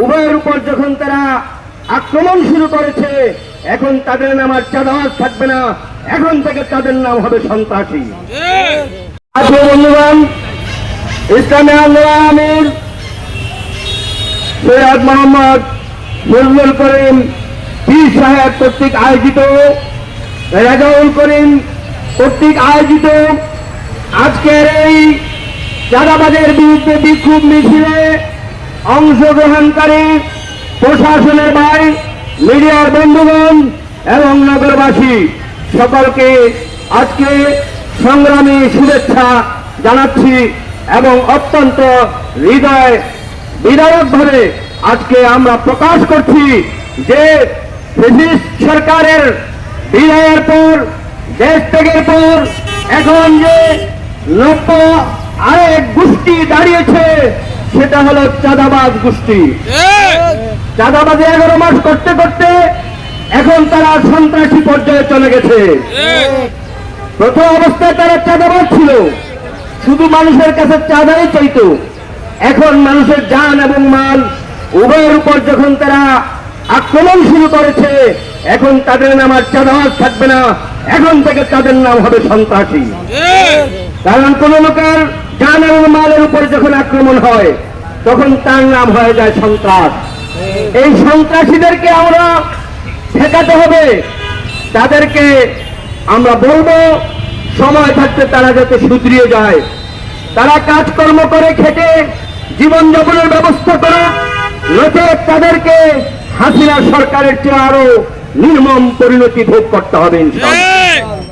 উভয়ের উপর যখন তারা আক্রমণ শুরু করেছে, এখন তাদের নাম আর চাঁদাবাজ থাকবে না, এখন থেকে তাদের নাম হবে সন্ত্রাসী। আজকে বন্ধুগণ, ইসলামী আন্দোলন আমির সৈয়দ মোহাম্মদ ফজলুল করিম পীর সাহেব কর্তৃক আয়োজিত, রেজাউল করিম কর্তৃক আয়োজিত আজকের এই চাঁদাবাজের বিরুদ্ধে বিক্ষোভ মিছিলে অংশগ্রহণকারী প্রশাসনের ভাই, মিডিয়ার বন্ধুগণ এবং নগরবাসী সকলকে আজকে সংগ্রামী শুভেচ্ছা জানাচ্ছি এবং অত্যন্ত হৃদয় বিদায়কভাবে আজকে আমরা প্রকাশ করছি যে ফ্যাসিস্ট সরকারের বিদায়ের পর, দেশ ত্যাগের পর এখন যে নব্য আরেক গোষ্ঠী দাঁড়িয়েছে সেটা হলো চাঁদাবাজ গোষ্ঠী। চাঁদাবাজি 11 মাস করতে করতে এখন তারা সন্ত্রাসী পর্যায়ে চলে গেছে। প্রথম অবস্থায় তারা চাঁদাবাজ ছিল, শুধু মানুষের কাছে চাঁদাই চাইতো। এখন মানুষের জান এবং মাল উভয়ের উপর যখন তারা আক্রমণ শুরু করেছে, এখন তাদের নাম আর চাঁদাবাজ থাকবে না, এখন থেকে তাদের নাম হবে সন্ত্রাসী। কারণ কোন লোকের জান এবং মালের উপর যখন আক্রমণ হয় তখন তার নাম হয়ে যায় সন্ত্রাস। এই সন্ত্রাসীদেরকে আমরা ঠেকাতে হবে। তাদেরকে আমরা বলবো সময় থাকতে তারা যাতে শুধরিয়ে যায়, তারা কাজকর্ম করে খেটে জীবনযাপনের ব্যবস্থা করে, নচেত তাদেরকে হাসিনা সরকারের চেয়ে আরো নির্মম পরিণতি ভোগ করতে হবে।